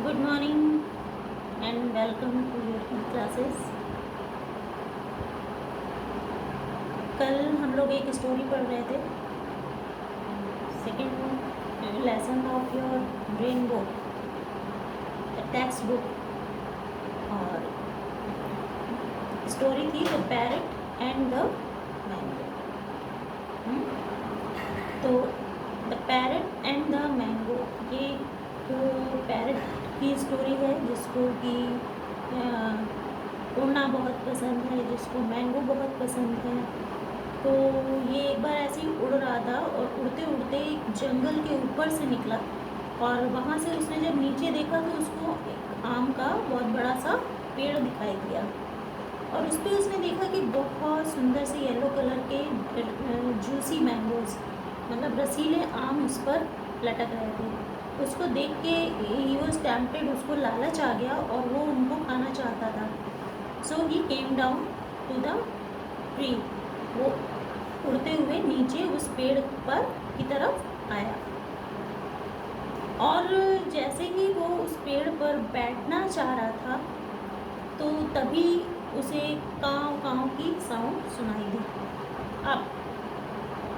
Good morning and welcome to your classes. कल हम लोग एक स्टोरी पढ़ रहे थे, second lesson of your brain book, text book, और स्टोरी थी the parrot and the mango. तो the parrot and the mango, ये तो पैरट की स्टोरी है जिसको कि उड़ना बहुत पसंद है, जिसको मैंगो बहुत पसंद है। तो ये एक बार ऐसे ही उड़ रहा था और उड़ते उड़ते एक जंगल के ऊपर से निकला और वहाँ से उसने जब नीचे देखा तो उसको एक आम का बहुत बड़ा सा पेड़ दिखाई दिया और उस पर उसने देखा कि बहुत सुंदर से येलो कलर के जूसी मैंगोज़, मतलब रसीले आम उस पर लटक रहे थे। उसको देख के ही वॉज टेम्प्टेड, उसको लालच आ गया और वो उनको खाना चाहता था। So he came down to the tree, वो उड़ते हुए नीचे उस पेड़ पर की तरफ आया और जैसे ही वो उस पेड़ पर बैठना चाह रहा था तो तभी उसे काँव काँव की साउंड सुनाई दी। अब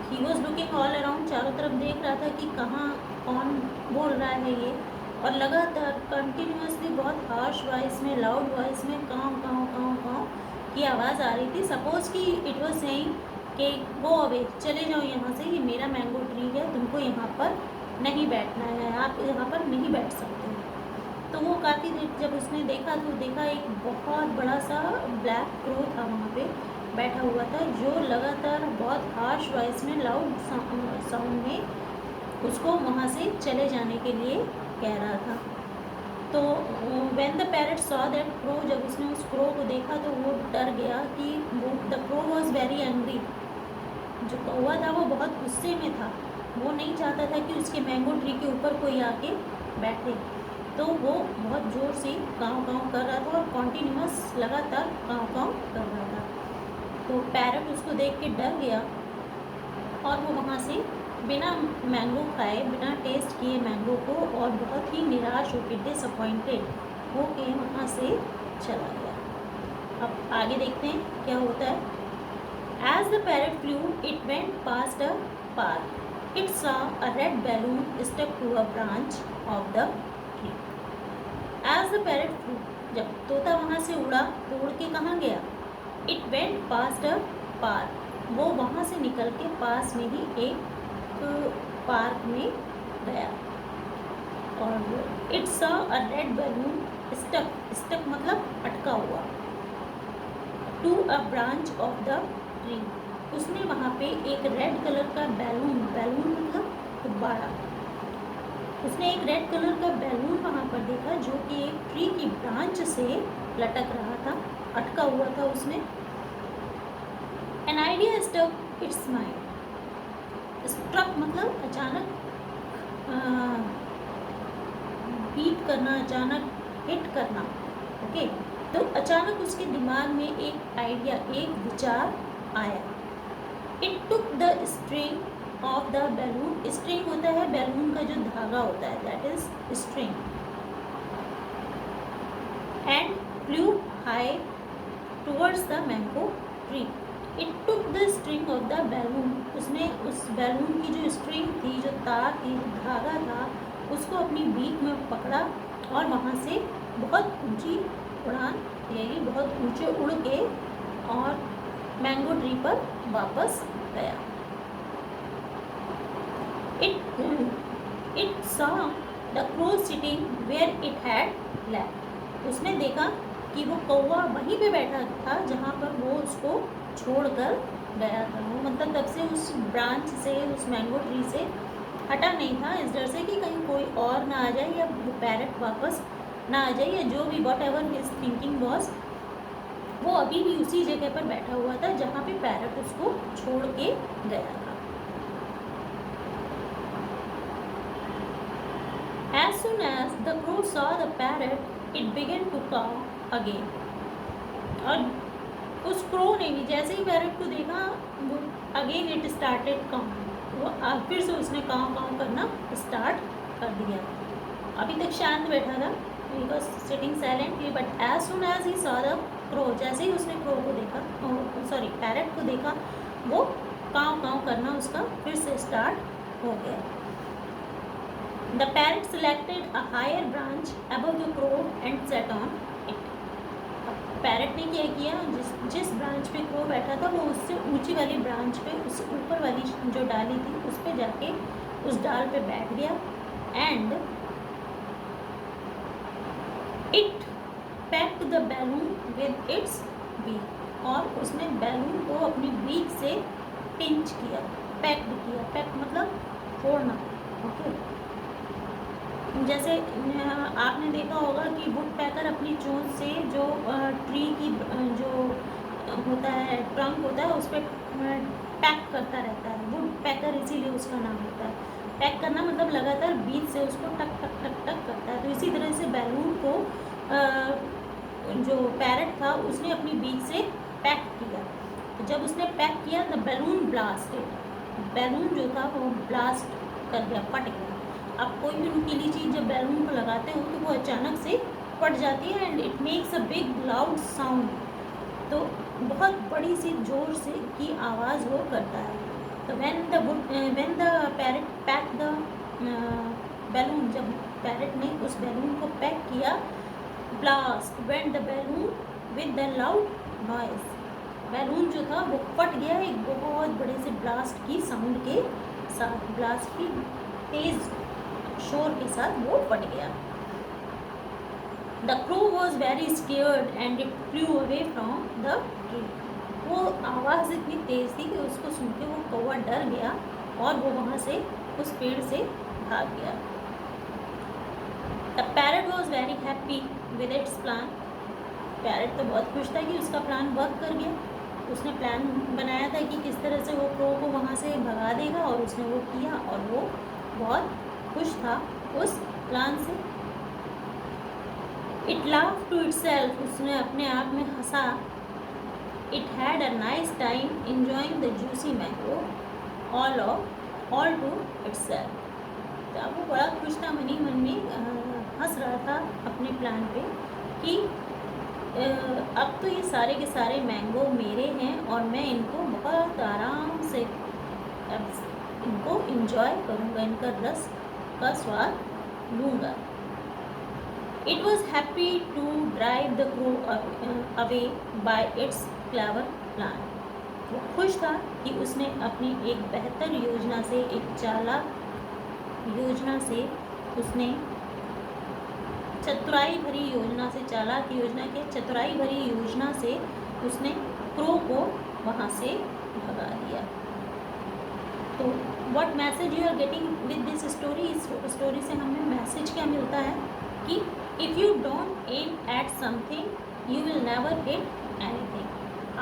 he was looking all around, चारों तरफ देख रहा था कि कहाँ कौन बोल रहा है ये, और लगातार कंटिन्यूसली बहुत हार्श वॉइस में, लाउड वॉइस में काँव काँव काँव काँव की आवाज़ आ रही थी। सपोज कि इट वॉज सेइंग कि गो अवे, चले जाओ यहाँ से, ये मेरा मैंगो ट्री है, तुमको यहाँ पर नहीं बैठना है, आप यहाँ पर नहीं बैठ सकते। तो वो काफ़ी देर जब उसने देखा तो देखा एक बहुत बड़ा सा ब्लैक क्रो था वहाँ पे बैठा हुआ था, जो लगातार बहुत हार्श वॉइस में, लाउड साउंड में उसको वहाँ से चले जाने के लिए कह रहा था। तो when the parrot saw that crow, जब उसने उस क्रो को देखा तो वो डर गया कि वो the crow was very angry. जो कौवा था वो बहुत गुस्से में था, वो नहीं चाहता था कि उसके मैंगो ट्री के ऊपर कोई आके बैठे। तो वो बहुत ज़ोर से काँव काँव कर रहा था और कॉन्टीन्यूस लगातार काँव काँव कर रहा था। तो पैरट उसको देख के डर गया और वो वहाँ से बिना मैंगो खाए, बिना टेस्ट किए मैंगो को, और बहुत ही निराश होकर, डिसअपॉइंटेड हो के वहाँ से चला गया। अब आगे देखते हैं क्या होता है। As the parrot flew, it went past a park. It saw a red balloon stuck to a branch of the tree. As the parrot flew, जब तोता वहाँ से उड़ा तो उड़ के कहाँ गया? It went past a park. वो वहाँ से निकल के पास में ही एक पार्क में गया और it saw a red balloon stuck मतलब अटका हुआ, to a branch of the tree. उसने वहाँ पे एक रेड कलर का बैलून मतलब गुब्बारा, उसने एक रेड कलर का बैलून वहाँ पर देखा जो कि एक ट्री की ब्रांच से लटक रहा था, अटका हुआ था उसमें। An idea struck its mind. Struck मतलब अचानक बीट करना, अचानक हिट करना। ओके, तो अचानक उसके दिमाग में एक आइडिया, एक विचार आया। It took the string of the balloon. String होता है बैलून का जो धागा होता है, that is string. And flew high towards the mango tree. It took the string of the balloon. उसने उस बैलून की जो स्ट्रिंग थी, जो तार थी, जो धागा था, उसको अपनी बीक में पकड़ा और वहाँ से बहुत ऊंची उड़ान ले, बहुत ऊंचे उड़ के और मैंगो ट्री पर वापस गया। It saw the crow sitting where it had left. उसने देखा कि वो कौवा वहीं पे बैठा था जहाँ पर वो उसको छोड़कर गया था। वो मतलब तब से उस ब्रांच से, उस मैंगो ट्री से हटा नहीं था, इस डर से कि कहीं कोई और ना आ जाए या वो पैरट वापस ना आ जाए, या जो भी what ever his thinking was, वो अभी भी उसी जगह पर बैठा हुआ था जहाँ पे पैरट उसको छोड़ के गया था। As soon as the crow saw the parrot, it began to caw again. और उस क्रो ने भी जैसे ही पैरट को देखा, वो अगेन इट स्टार्टेड काउ, वो फिर से उसने काव काव करना स्टार्ट कर दिया। अभी तक शांत बैठा था, he was sitting silently, but as soon as he saw the crow, जैसे ही उसने crow को देखा, सॉरी पैरट को देखा, वो काँव काँव करना उसका फिर से स्टार्ट हो गया. The parrot selected a higher branch above the crow and sat on it. Parrot ने क्या किया, जिस ब्रांच पे क्रो बैठा था वो उससे ऊंची वाली ब्रांच पे, उससे ऊपर वाली जो डाली थी उस पे जाके उस डाल पे बैठ गया. And it pecked the balloon with its beak, और उसने बैलून को अपनी बीक से पिंच किया, पैक्ड किया. पैक्ड मतलब फोड़ना. ओके, जैसे आपने देखा होगा कि वुड पैकर अपनी चोंच से जो ट्री की जो होता है ट्रंक होता है उस पर पैक करता रहता है. वुड पैकर इसीलिए उसका नाम होता है. पैक करना मतलब लगातार बीच से उसको टक टक टक टक करता है. तो इसी तरह से बैलून को जो पैरट था उसने अपनी बीच से पैक किया. तो जब उसने पैक किया द बैलून ब्लास्टेड, बैलून जो था वो ब्लास्ट कर गया, फट गया. आप कोई भी नुकीली चीज़ जब बैलून को लगाते हो तो वो अचानक से फट जाती है. And it makes a big loud sound, तो बहुत बड़ी सी जोर से की आवाज़ वो करता है. तो when the parrot pack the balloon, जब पैरट ने उस बैलून को पैक किया, blast went the balloon with the loud noise, balloon जो था वो फट गया एक बहुत बड़े से ब्लास्ट की साउंड के साथ. ब्लास्ट की तेज शोर के साथ वो फट गया. The crow was very scared and it flu away from the tree. वो आवाज़ इतनी तेज़ थी कि उसको सुन के वो कौवा डर गया और वो वहाँ से उस पेड़ से भाग गया. The parrot was very happy with its plan. Parrot तो बहुत खुश था कि उसका प्लान वर्क कर गया. उसने प्लान बनाया था कि किस तरह से वो क्रो को वहाँ से भगा देगा, और उसने वो किया और वो बहुत खुश था उस प्लान से. इट लाफ टू इटसेल्फ, उसने अपने आप में हंसा. It had a nice time enjoying the juicy mango all to itself. तो वो बड़ा खुश था, मन ही मन में हंस रहा था अपने प्लान पे कि अब तो ये सारे के सारे मैंगो मेरे हैं और मैं इनको बहुत आराम से इनको इंजॉय करूँगा, इनका रस का स्वाद लूँगा. It was happy to drive the crow away by its clever plan. वो खुश था कि उसने अपनी एक बेहतर योजना से, एक चालाक योजना से, उसने चतुराई भरी योजना से, चालाक योजना के चतुराई भरी योजना से उसने क्रो को वहाँ से भगा दिया. तो what message you are getting with this story, इस स्टोरी से हमें मैसेज क्या मिलता है कि if you don't aim at something you will never get anything.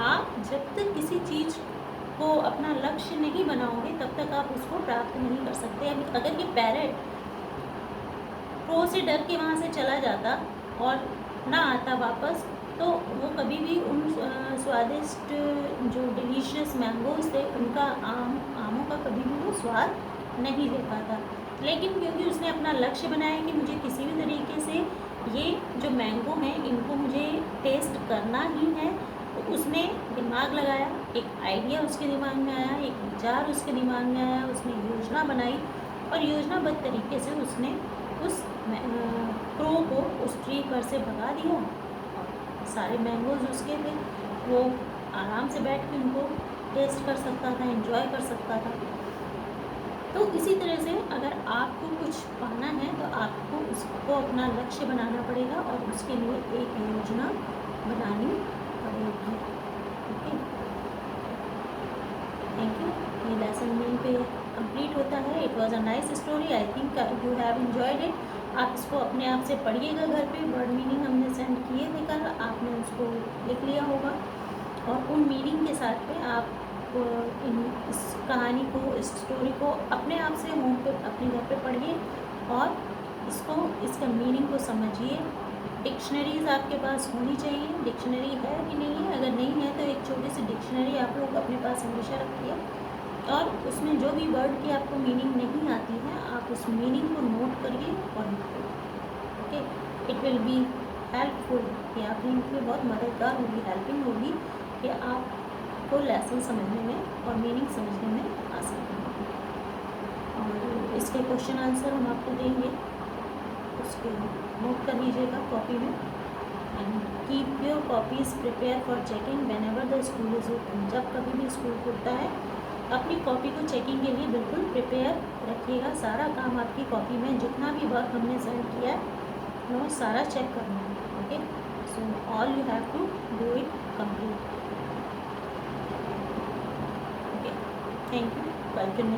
आप जब तक किसी चीज़ को अपना लक्ष्य नहीं बनाओगे तब तक आप उसको प्राप्त नहीं कर सकते. अगर ये पैरट क्रो से डर के वहाँ से चला जाता और ना आता वापस, तो वो कभी भी उन स्वादिष्ट जो डिलीशियस मैंगोज थे उनका आमों का कभी भी वो स्वाद नहीं ले पाता. लेकिन क्योंकि उसने अपना लक्ष्य बनाया कि मुझे किसी भी तरीके से ये जो मैंगो हैं इनको मुझे टेस्ट करना ही है, तो उसने दिमाग लगाया, एक आइडिया उसके दिमाग में आया, एक विचार उसके दिमाग में आया, उसने योजना बनाई और योजनाबद्ध तरीके से उसने उस क्रो को उस ट्री पर से भगा दिया. सारे मैंगोज उसके थे, वो आराम से बैठ के उनको टेस्ट कर सकता था, एंजॉय कर सकता था. तो इसी तरह से अगर आपको कुछ पाना है तो आपको उसको अपना लक्ष्य बनाना पड़ेगा और उसके लिए एक योजना बनानी पड़ेगी. Okay, thank you. ये लेसन यहीं पे कंप्लीट होता है. It was a nice story. I think you have enjoyed it. आप इसको अपने आप से पढ़िएगा घर पे. वर्ड मीनिंग हमने सेंड किए थे कल, आपने उसको लिख लिया होगा और उन मीनिंग के साथ पे आप इस कहानी को, इस स्टोरी को अपने आप से होम पे अपने घर पे पढ़िए और इसका मीनिंग को समझिए. डिक्शनरीज़ आपके पास होनी चाहिए. डिक्शनरी है कि नहीं है? अगर नहीं है तो एक छोटी सी डिक्शनरी आप लोग अपने पास हमेशा रखिए और उसमें जो भी वर्ड की आपको मीनिंग नहीं आती है आप उस मीनिंग को नोट करिए और लिखिए. Okay, it will be helpful, ये आपके लिए बहुत मददगार होगी, हेल्पिंग होगी कि आपको लेसन समझने में और मीनिंग समझने में आसानी होगी। और इसके क्वेश्चन आंसर हम आपको देंगे, उसके नोट कर लीजिएगा कॉपी में। And keep your copies prepare for checking when ever the school is open, जब कभी भी स्कूल खुलता है अपनी कॉपी को चेकिंग के लिए बिल्कुल प्रिपेयर रखिएगा। सारा काम आपकी कॉपी में जितना भी वर्क हमने सेंड किया है वो सारा चेक करना है। Okay, so all you have to do it complete. Okay, thank you, welcome.